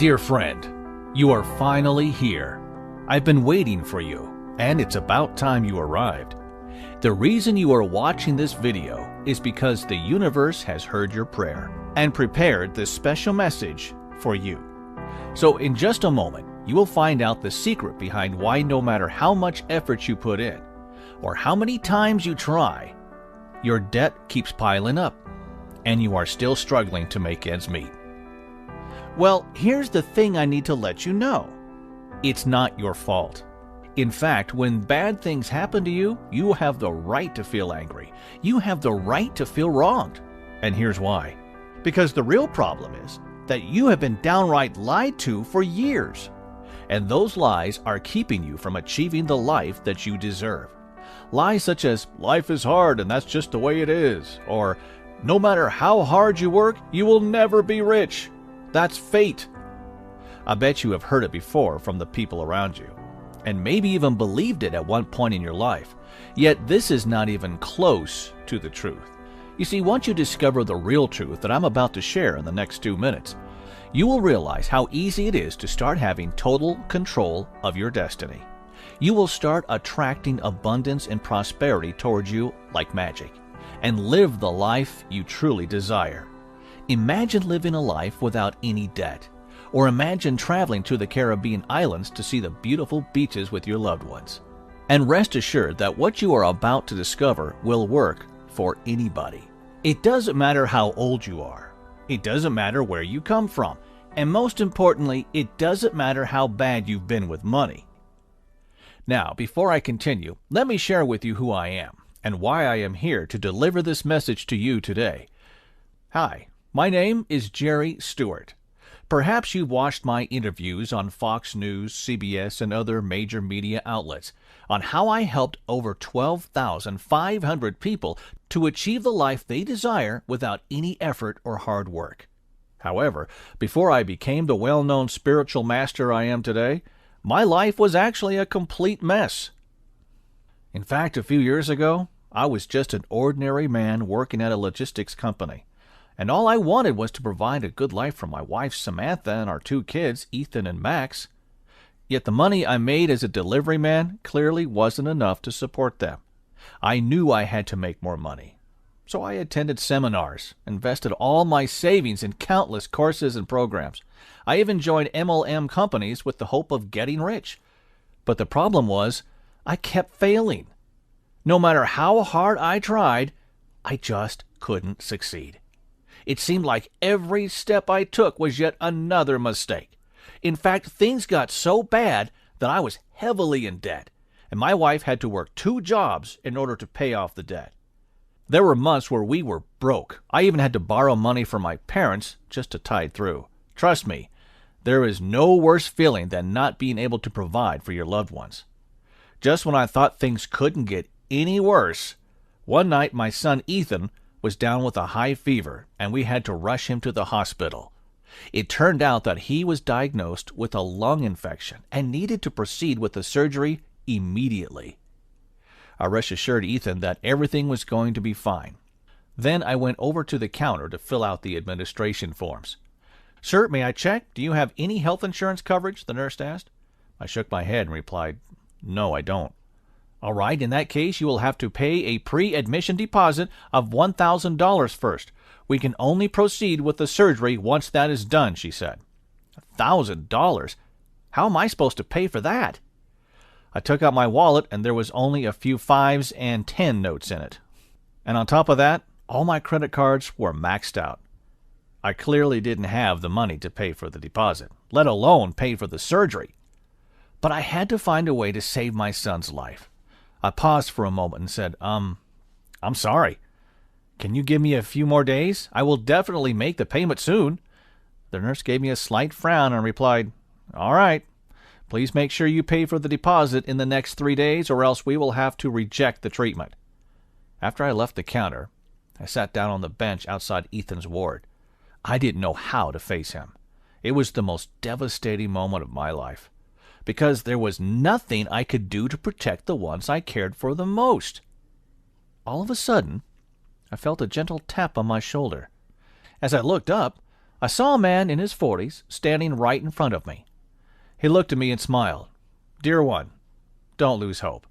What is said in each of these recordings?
Dear friend, you are finally here. I've been waiting for you, and it's about time you arrived. The reason you are watching this video is because the universe has heard your prayer and prepared this special message for you. So in just a moment, you will find out the secret behind why no matter how much effort you put in, or how many times you try, your debt keeps piling up, and you are still struggling to make ends meet. Well, here's the thing I need to let you know. It's not your fault. In fact, when bad things happen to you, you have the right to feel angry. You have the right to feel wronged. And here's why. Because the real problem is that you have been downright lied to for years. And those lies are keeping you from achieving the life that you deserve. Lies such as, life is hard and that's just the way it is. Or, no matter how hard you work, you will never be rich. That's fate. I bet you have heard it before from the people around you, and maybe even believed it at one point in your life. Yet this is not even close to the truth. You see, once you discover the real truth that I'm about to share in the next 2 minutes, you will realize how easy it is to start having total control of your destiny. You will start attracting abundance and prosperity towards you like magic, and live the life you truly desire. Imagine living a life without any debt, or imagine traveling to the Caribbean islands to see the beautiful beaches with your loved ones. And rest assured that what you are about to discover will work for anybody. It doesn't matter how old you are. It doesn't matter where you come from. And most importantly, it doesn't matter how bad you've been with money. Now, before I continue, let me share with you who I am and why I am here to deliver this message to you today. Hi, my name is Jerry Stewart. Perhaps you've watched my interviews on Fox News, CBS, and other major media outlets on how I helped over 12,500 people to achieve the life they desire without any effort or hard work. However, before I became the well-known spiritual master I am today, my life was actually a complete mess. In fact, a few years ago, I was just an ordinary man working at a logistics company. And all I wanted was to provide a good life for my wife Samantha and our 2 kids, Ethan and Max. Yet the money I made as a delivery man clearly wasn't enough to support them. I knew I had to make more money. So I attended seminars, invested all my savings in countless courses and programs. I even joined MLM companies with the hope of getting rich. But the problem was, I kept failing. No matter how hard I tried, I just couldn't succeed. It seemed like every step I took was yet another mistake. In fact, things got so bad that I was heavily in debt, and my wife had to work 2 jobs in order to pay off the debt. There were months where we were broke. I even had to borrow money from my parents just to tide through. Trust me, there is no worse feeling than not being able to provide for your loved ones. Just when I thought things couldn't get any worse, one night my son Ethan was down with a high fever, and we had to rush him to the hospital. It turned out that he was diagnosed with a lung infection and needed to proceed with the surgery immediately. I rest assured Ethan that everything was going to be fine. Then I went over to the counter to fill out the administration forms. "Sir, may I check? Do you have any health insurance coverage?" the nurse asked. I shook my head and replied, "No, I don't." "All right, in that case, you will have to pay a pre-admission deposit of $1,000 first. We can only proceed with the surgery once that is done," she said. $1,000? How am I supposed to pay for that? I took out my wallet, and there was only a few 5s and 10 notes in it. And on top of that, all my credit cards were maxed out. I clearly didn't have the money to pay for the deposit, let alone pay for the surgery. But I had to find a way to save my son's life. I paused for a moment and said, I'm sorry. Can you give me a few more days? I will definitely make the payment soon." The nurse gave me a slight frown and replied, "All right. Please make sure you pay for the deposit in the next 3 days, or else we will have to reject the treatment." After I left the counter, I sat down on the bench outside Ethan's ward. I didn't know how to face him. It was the most devastating moment of my life, because there was nothing I could do to protect the ones I cared for the most. All of a sudden, I felt a gentle tap on my shoulder. As I looked up, I saw a man in his 40s standing right in front of me. He looked at me and smiled. "Dear one, don't lose hope.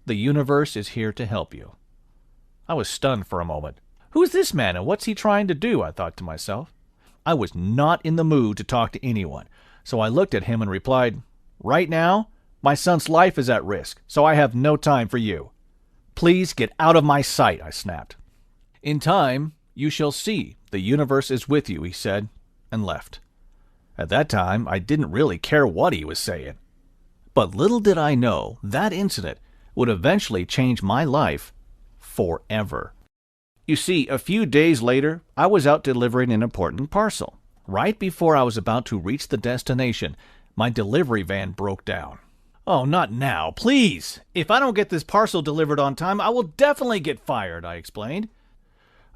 The universe is here to help you." I was stunned for a moment. Who's this man and what's he trying to do? I thought to myself. I was not in the mood to talk to anyone, so I looked at him and replied, "Right now, my son's life is at risk, so I have no time for you." "Please get out of my sight," I snapped. "In time, you shall see the universe is with you," he said, and left. At that time, I didn't really care what he was saying. But little did I know that incident would eventually change my life forever. You see, a few days later, I was out delivering an important parcel. Right before I was about to reach the destination, my delivery van broke down. "Oh, not now, please! If I don't get this parcel delivered on time, I will definitely get fired," I explained.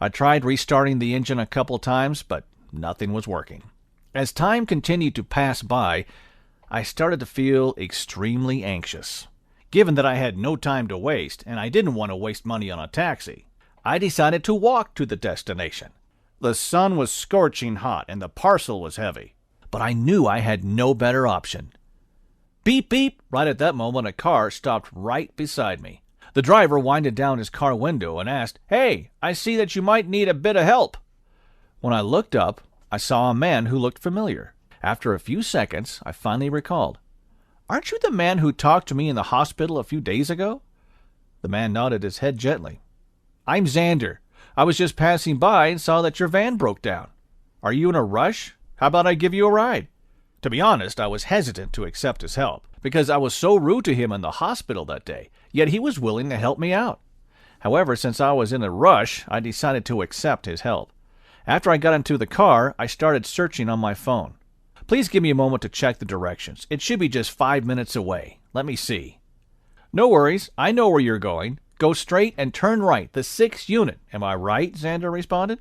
I tried restarting the engine a couple times, but nothing was working. As time continued to pass by, I started to feel extremely anxious. Given that I had no time to waste, and I didn't want to waste money on a taxi, I decided to walk to the destination. The sun was scorching hot and the parcel was heavy, but I knew I had no better option. Beep, beep! Right at that moment, a car stopped right beside me. The driver winded down his car window and asked, "Hey, I see that you might need a bit of help." When I looked up, I saw a man who looked familiar. After a few seconds, I finally recalled. "Aren't you the man who talked to me in the hospital a few days ago?" The man nodded his head gently. "I'm Xander. I was just passing by and saw that your van broke down. Are you in a rush? How about I give you a ride?" To be honest, I was hesitant to accept his help, because I was so rude to him in the hospital that day, yet he was willing to help me out. However, since I was in a rush, I decided to accept his help. After I got into the car, I started searching on my phone. "Please give me a moment to check the directions. It should be just 5 minutes away. Let me see." "No worries. I know where you're going. Go straight and turn right, the 6th unit. Am I right?" Xander responded.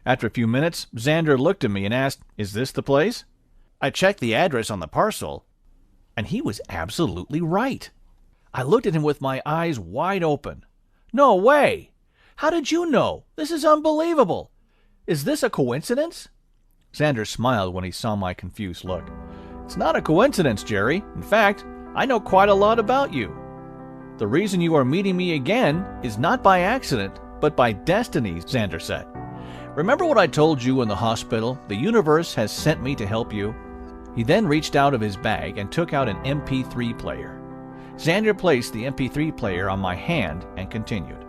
After a few minutes, Xander looked at me and asked, "Is this the place?" I checked the address on the parcel, and he was absolutely right. I looked at him with my eyes wide open. "No way! How did you know? This is unbelievable! Is this a coincidence?" Xander smiled when he saw my confused look. "It's not a coincidence, Jerry. In fact, I know quite a lot about you. The reason you are meeting me again is not by accident, but by destiny," Xander said. "Remember what I told you in the hospital? The universe has sent me to help you." He then reached out of his bag and took out an MP3 player. Xander placed the MP3 player on my hand and continued.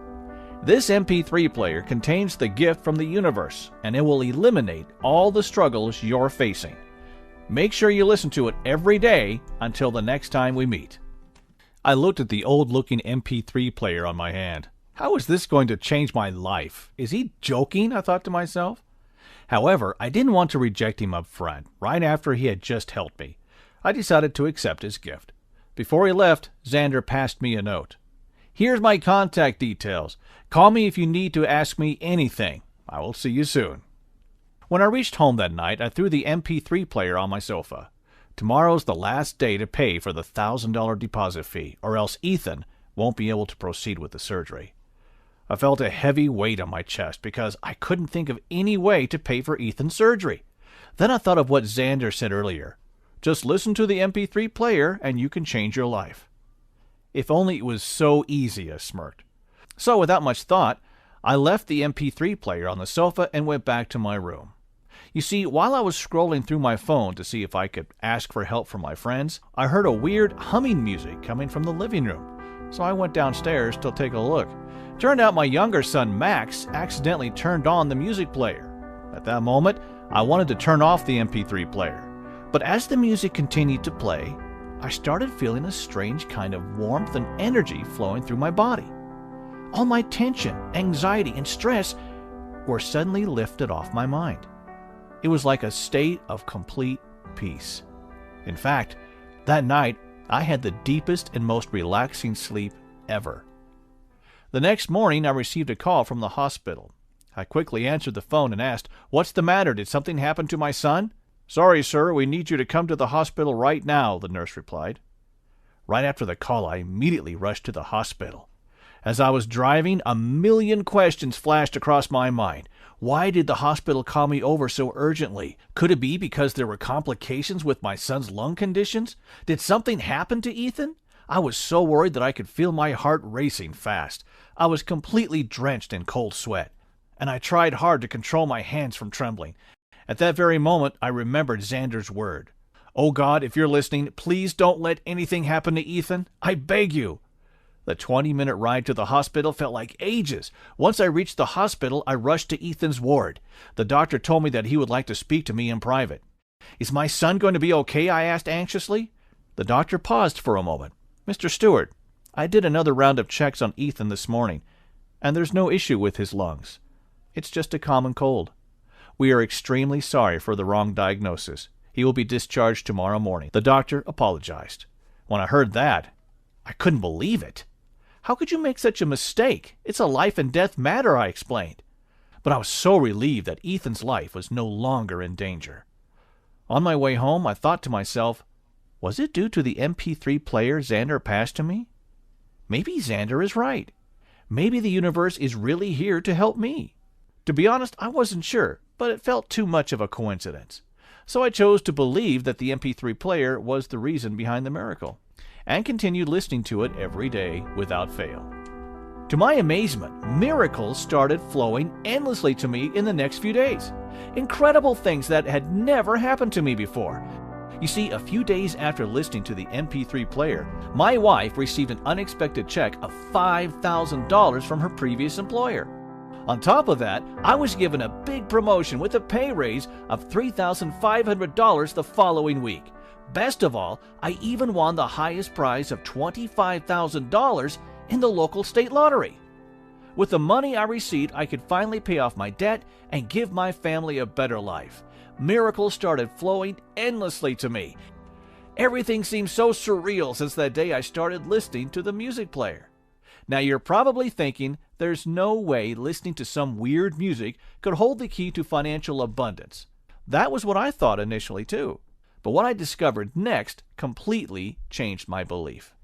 "This MP3 player contains the gift from the universe, and it will eliminate all the struggles you're facing. Make sure you listen to it every day until the next time we meet." I looked at the old-looking MP3 player on my hand. How is this going to change my life? Is he joking? I thought to myself. However, I didn't want to reject him up front, right after he had just helped me. I decided to accept his gift. Before he left, Xander passed me a note. "Here's my contact details. Call me if you need to ask me anything. I will see you soon." When I reached home that night, I threw the MP3 player on my sofa. Tomorrow's the last day to pay for the $1,000 deposit fee, or else Ethan won't be able to proceed with the surgery. I felt a heavy weight on my chest because I couldn't think of any way to pay for Ethan's surgery. Then I thought of what Xander said earlier. Just listen to the MP3 player and you can change your life. If only it was so easy, I smirked. So without much thought, I left the MP3 player on the sofa and went back to my room. You see, while I was scrolling through my phone to see if I could ask for help from my friends, I heard a weird humming music coming from the living room. So I went downstairs to take a look. Turned out my younger son, Max, accidentally turned on the music player. At that moment, I wanted to turn off the MP3 player. But as the music continued to play, I started feeling a strange kind of warmth and energy flowing through my body. All my tension, anxiety, and stress were suddenly lifted off my mind. It was like a state of complete peace. In fact, that night, I had the deepest and most relaxing sleep ever. The next morning, I received a call from the hospital. I quickly answered the phone and asked, "What's the matter? Did something happen to my son?" "Sorry, sir, we need you to come to the hospital right now," the nurse replied. Right after the call, I immediately rushed to the hospital. As I was driving, a million questions flashed across my mind. Why did the hospital call me over so urgently? Could it be because there were complications with my son's lung conditions? Did something happen to Ethan? I was so worried that I could feel my heart racing fast. I was completely drenched in cold sweat, and I tried hard to control my hands from trembling. At that very moment, I remembered Xander's word. Oh God, if you're listening, please don't let anything happen to Ethan. I beg you. The 20-minute ride to the hospital felt like ages. Once I reached the hospital, I rushed to Ethan's ward. The doctor told me that he would like to speak to me in private. Is my son going to be okay? I asked anxiously. The doctor paused for a moment. Mr. Stewart, I did another round of checks on Ethan this morning, and there's no issue with his lungs. It's just a common cold. We are extremely sorry for the wrong diagnosis. He will be discharged tomorrow morning. The doctor apologized. When I heard that, I couldn't believe it. How could you make such a mistake? It's a life and death matter, I explained. But I was so relieved that Ethan's life was no longer in danger. On my way home, I thought to myself, was it due to the MP3 player Xander passed to me? Maybe Xander is right. Maybe the universe is really here to help me. To be honest, I wasn't sure, but it felt too much of a coincidence. So I chose to believe that the MP3 player was the reason behind the miracle, and continued listening to it every day without fail. To my amazement, miracles started flowing endlessly to me in the next few days. Incredible things that had never happened to me before. You see, a few days after listening to the MP3 player, my wife received an unexpected check of $5,000 from her previous employer. On top of that, I was given a big promotion with a pay raise of $3,500 the following week. Best of all, I even won the highest prize of $25,000 in the local state lottery. With the money I received, I could finally pay off my debt and give my family a better life. Miracles started flowing endlessly to me. Everything seemed so surreal since that day I started listening to the music player. Now you're probably thinking, there's no way listening to some weird music could hold the key to financial abundance. That was what I thought initially too. But what I discovered next completely changed my belief.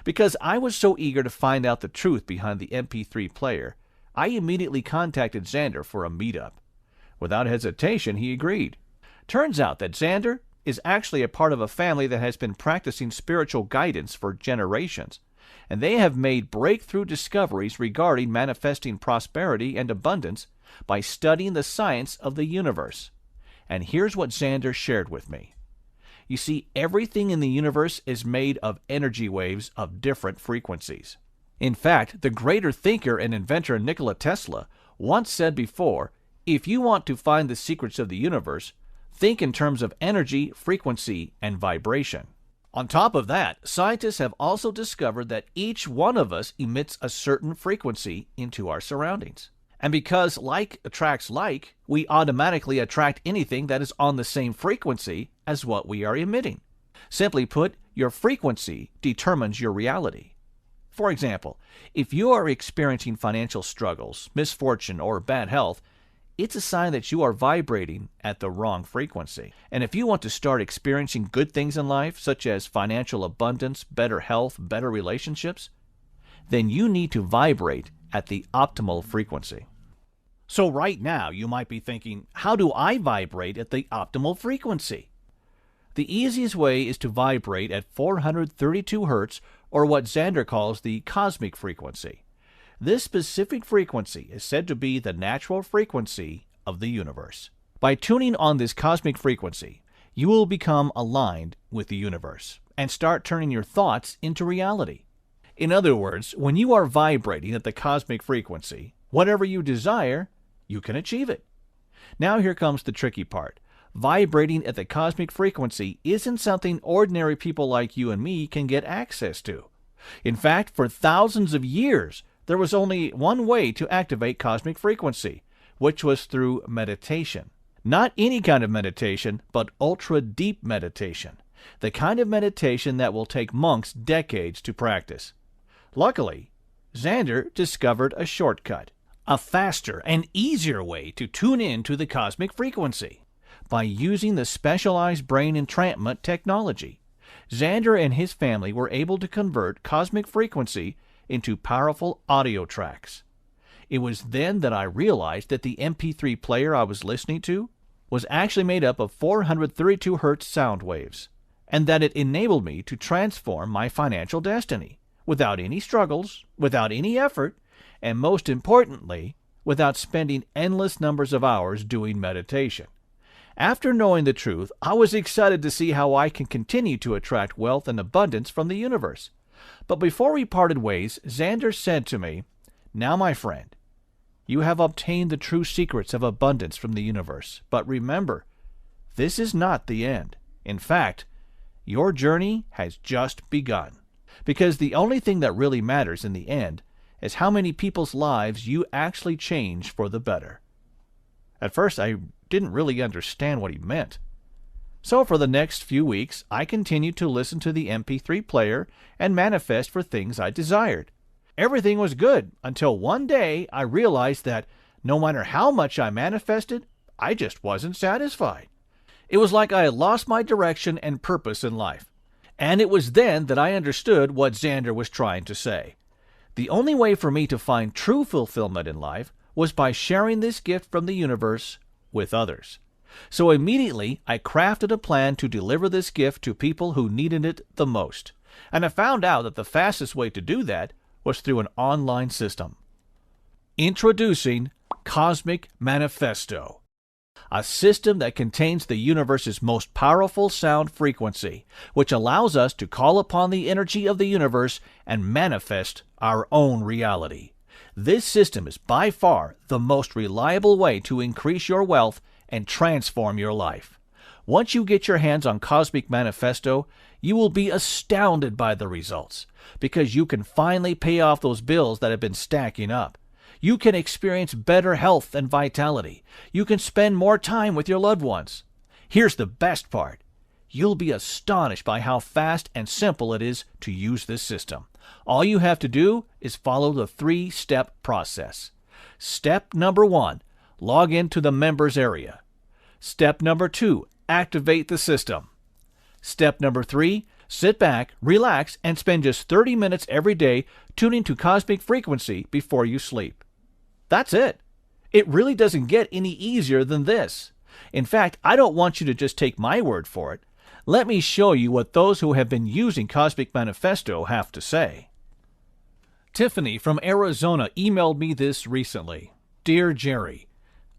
Because I was so eager to find out the truth behind the MP3 player, I immediately contacted Xander for a meetup. Without hesitation, he agreed. Turns out that Xander is actually a part of a family that has been practicing spiritual guidance for generations, and they have made breakthrough discoveries regarding manifesting prosperity and abundance by studying the science of the universe. And here's what Xander shared with me. You see, everything in the universe is made of energy waves of different frequencies. In fact, the greater thinker and inventor Nikola Tesla once said before, if you want to find the secrets of the universe, think in terms of energy, frequency, and vibration. On top of that, scientists have also discovered that each one of us emits a certain frequency into our surroundings. And because like attracts like, we automatically attract anything that is on the same frequency as what we are emitting. Simply put, your frequency determines your reality. For example, if you are experiencing financial struggles, misfortune, or bad health, it's a sign that you are vibrating at the wrong frequency. And if you want to start experiencing good things in life, such as financial abundance, better health, better relationships, then you need to vibrate at the optimal frequency. So right now, you might be thinking, how do I vibrate at the optimal frequency? The easiest way is to vibrate at 432 Hz, or what Xander calls the cosmic frequency. This specific frequency is said to be the natural frequency of the universe. By tuning on this cosmic frequency, you will become aligned with the universe and start turning your thoughts into reality. In other words, when you are vibrating at the cosmic frequency, whatever you desire, you can achieve it. Now here comes the tricky part. Vibrating at the cosmic frequency isn't something ordinary people like you and me can get access to. In fact, for thousands of years, there was only one way to activate cosmic frequency, which was through meditation. Not any kind of meditation, but ultra-deep meditation. The kind of meditation that will take monks decades to practice. Luckily, Xander discovered a shortcut, a faster and easier way to tune in to the cosmic frequency. By using the specialized brain entrainment technology, Xander and his family were able to convert cosmic frequency into powerful audio tracks. It was then that I realized that the MP3 player I was listening to was actually made up of 432 Hz sound waves, and that it enabled me to transform my financial destiny without any struggles, without any effort, and most importantly, without spending endless numbers of hours doing meditation. After knowing the truth, I was excited to see how I can continue to attract wealth and abundance from the universe. But before we parted ways, Xander said to me, "Now, my friend, you have obtained the true secrets of abundance from the universe. But remember, this is not the end. In fact, your journey has just begun. Because the only thing that really matters in the end is how many people's lives you actually change for the better." At first, I didn't really understand what he meant. So for the next few weeks, I continued to listen to the MP3 player and manifest for things I desired. Everything was good until one day I realized that no matter how much I manifested, I just wasn't satisfied. It was like I had lost my direction and purpose in life. And it was then that I understood what Xander was trying to say. The only way for me to find true fulfillment in life was by sharing this gift from the universe with others. So immediately I crafted a plan to deliver this gift to people who needed it the most. And I found out that the fastest way to do that was through an online system. Introducing Cosmic Manifesto, a system that contains the universe's most powerful sound frequency, which allows us to call upon the energy of the universe and manifest our own reality. This system is by far the most reliable way to increase your wealth and transform your life. Once you get your hands on Cosmic Manifesto, you will be astounded by the results, because you can finally pay off those bills that have been stacking up. You can experience better health and vitality. You can spend more time with your loved ones. Here's the best part. You'll be astonished by how fast and simple it is to use this system. All you have to do is follow the 3-step process. Step number 1, log into the members area. Step number 2, activate the system. Step number 3, sit back, relax, and spend just 30 minutes every day tuning to cosmic frequency before you sleep. That's it. It really doesn't get any easier than this. In fact, I don't want you to just take my word for it. Let me show you what those who have been using Cosmic Manifesto have to say. Tiffany from Arizona emailed me this recently. "Dear Jerry,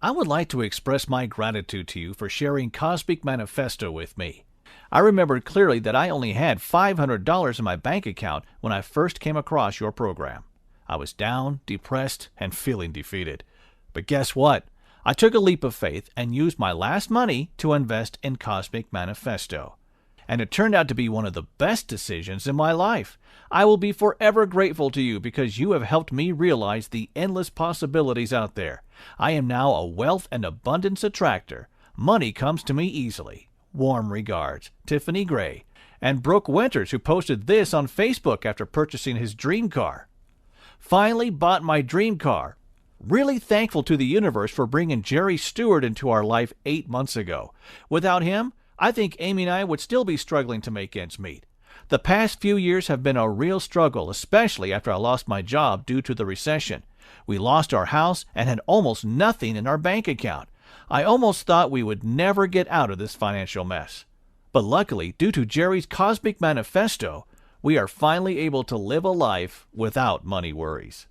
I would like to express my gratitude to you for sharing Cosmic Manifesto with me. I remembered clearly that I only had $500 in my bank account when I first came across your program. I was down, depressed, and feeling defeated. But guess what? I took a leap of faith and used my last money to invest in Cosmic Manifesto. And it turned out to be one of the best decisions in my life. I will be forever grateful to you because you have helped me realize the endless possibilities out there. I am now a wealth and abundance attractor. Money comes to me easily. Warm regards, Tiffany Gray." And Brooke Winters, who posted this on Facebook after purchasing his dream car. "Finally bought my dream car. Really thankful to the universe for bringing Jerry Stewart into our life 8 months ago. Without him, I think Amy and I would still be struggling to make ends meet. The past few years have been a real struggle, especially after I lost my job due to the recession. We lost our house and had almost nothing in our bank account. I almost thought we would never get out of this financial mess. But luckily, due to Jerry's Cosmic Manifesto, we are finally able to live a life without money worries."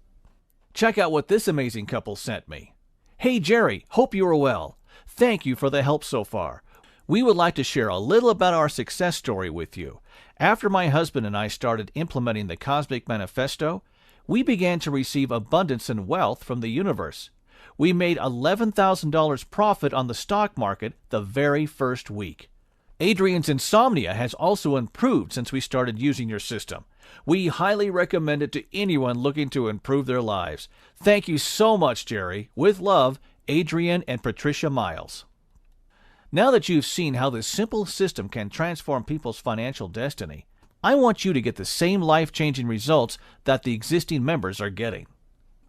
Check out what this amazing couple sent me. "Hey Jerry, hope you are well. Thank you for the help so far. We would like to share a little about our success story with you. After my husband and I started implementing the Cosmic Manifesto, we began to receive abundance and wealth from the universe. We made $11,000 profit on the stock market the very first week. Adrian's insomnia has also improved since we started using your system. We highly recommend it to anyone looking to improve their lives. Thank you so much, Jerry. With love, Adrian and Patricia Miles." Now that you've seen how this simple system can transform people's financial destiny, I want you to get the same life-changing results that the existing members are getting.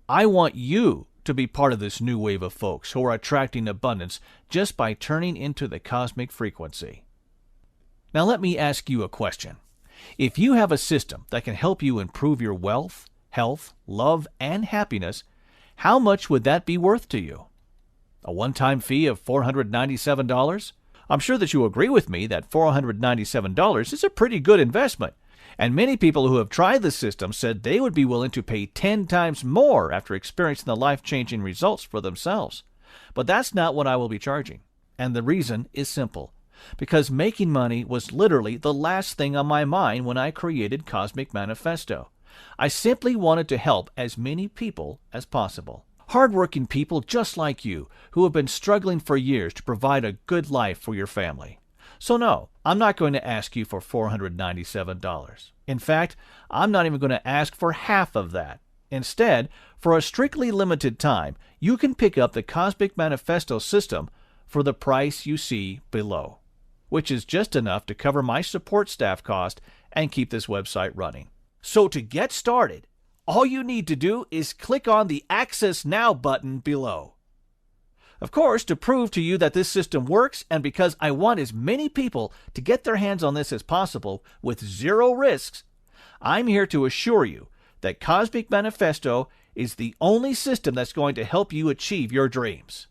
I want you to be part of this new wave of folks who are attracting abundance just by turning into the cosmic frequency. Now let me ask you a question. If you have a system that can help you improve your wealth, health, love, and happiness, how much would that be worth to you? A one-time fee of $497? I'm sure that you agree with me that $497 is a pretty good investment, and many people who have tried the system said they would be willing to pay 10 times more after experiencing the life-changing results for themselves. But that's not what I will be charging, and the reason is simple. Because making money was literally the last thing on my mind when I created Cosmic Manifesto. I simply wanted to help as many people as possible. Hardworking people just like you who have been struggling for years to provide a good life for your family. So no, I'm not going to ask you for $497. In fact, I'm not even going to ask for half of that. Instead, for a strictly limited time, you can pick up the Cosmic Manifesto system for the price you see below, which is just enough to cover my support staff cost and keep this website running. So to get started, all you need to do is click on the Access Now button below. Of course, to prove to you that this system works, and because I want as many people to get their hands on this as possible with zero risks, I'm here to assure you that Cosmic Manifesto is the only system that's going to help you achieve your dreams.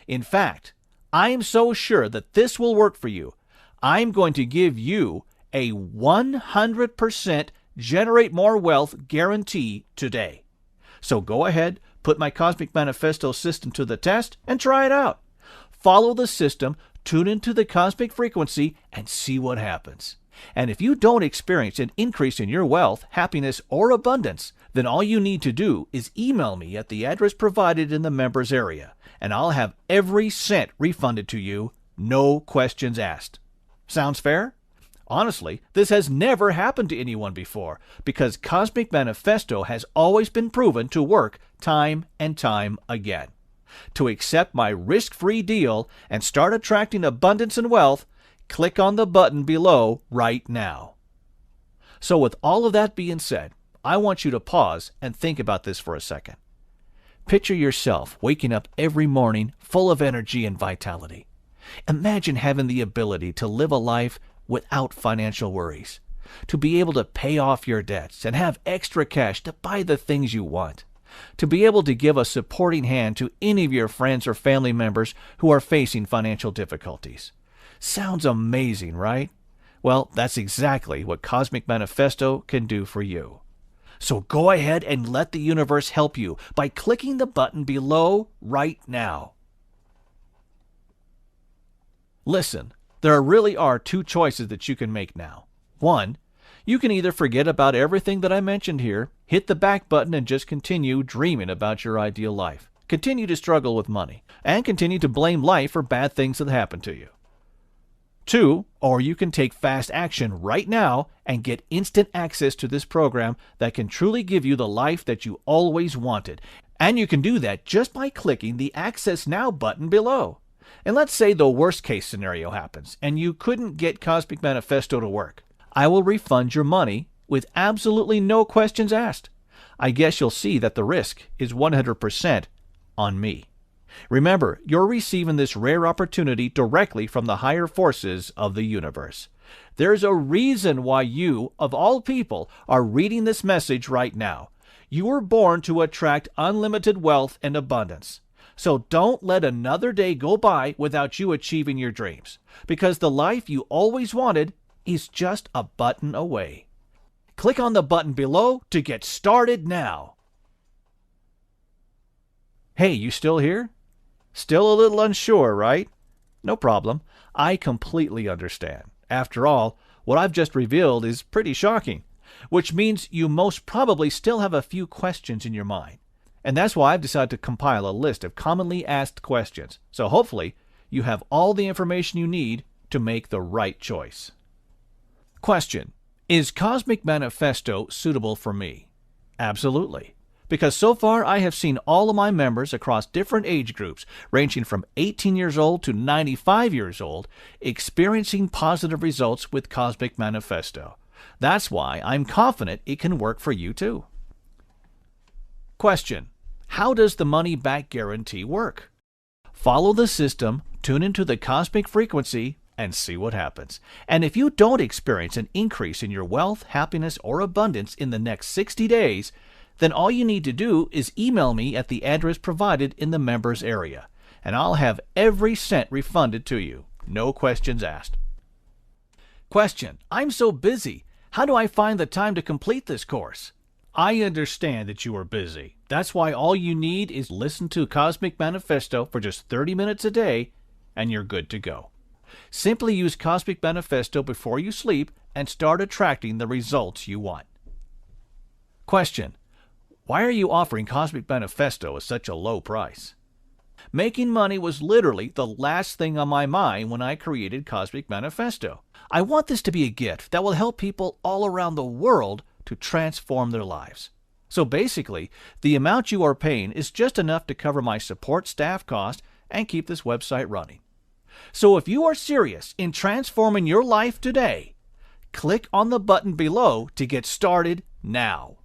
In fact, I am so sure that this will work for you, I'm going to give you a 100% generate more wealth guarantee today. So go ahead, put my Cosmic Manifesto system to the test, and try it out. Follow the system, tune into the cosmic frequency, and see what happens. And if you don't experience an increase in your wealth, happiness, or abundance, then all you need to do is email me at the address provided in the members area, and I'll have every cent refunded to you, no questions asked. Sounds fair? Honestly, this has never happened to anyone before, because Cosmic Manifesto has always been proven to work time and time again. To accept my risk-free deal and start attracting abundance and wealth, click on the button below right now. So with all of that being said, I want you to pause and think about this for a second. Picture yourself waking up every morning full of energy and vitality. Imagine having the ability to live a life without financial worries, to be able to pay off your debts and have extra cash to buy the things you want, to be able to give a supporting hand to any of your friends or family members who are facing financial difficulties. Sounds amazing, right? Well, that's exactly what Cosmic Manifesto can do for you. So go ahead and let the universe help you by clicking the button below right now. Listen, there really are two choices that you can make now. One, you can either forget about everything that I mentioned here, hit the back button and just continue dreaming about your ideal life, continue to struggle with money, and continue to blame life for bad things that happen to you. Two, or you can take fast action right now and get instant access to this program that can truly give you the life that you always wanted. And you can do that just by clicking the Access Now button below. And let's say the worst case scenario happens and you couldn't get Cosmic Manifesto to work. I will refund your money with absolutely no questions asked. I guess you'll see that the risk is 100% on me. Remember, you're receiving this rare opportunity directly from the higher forces of the universe. There's a reason why you, of all people, are reading this message right now. You were born to attract unlimited wealth and abundance. So don't let another day go by without you achieving your dreams, because the life you always wanted is just a button away. Click on the button below to get started now. Hey, you still here? Still a little unsure, right? No problem. I completely understand. After all, what I've just revealed is pretty shocking, which means you most probably still have a few questions in your mind. And that's why I've decided to compile a list of commonly asked questions. So hopefully you have all the information you need to make the right choice. Question: is Cosmic Manifesto suitable for me? Absolutely. Because so far I have seen all of my members across different age groups, ranging from 18 years old to 95 years old, experiencing positive results with Cosmic Manifesto. That's why I'm confident it can work for you too. Question: how does the money-back guarantee work? Follow the system, tune into the cosmic frequency, and see what happens. And if you don't experience an increase in your wealth, happiness, or abundance in the next 60 days, then all you need to do is email me at the address provided in the members area, and I'll have every cent refunded to you. No questions asked. Question: I'm so busy. How do I find the time to complete this course? I understand that you are busy. That's why all you need is listen to Cosmic Manifesto for just 30 minutes a day, and you're good to go. Simply use Cosmic Manifesto before you sleep and start attracting the results you want. Question: why are you offering Cosmic Manifesto at such a low price? Making money was literally the last thing on my mind when I created Cosmic Manifesto. I want this to be a gift that will help people all around the world to transform their lives. So basically, the amount you are paying is just enough to cover my support staff cost and keep this website running. So if you are serious in transforming your life today, click on the button below to get started now.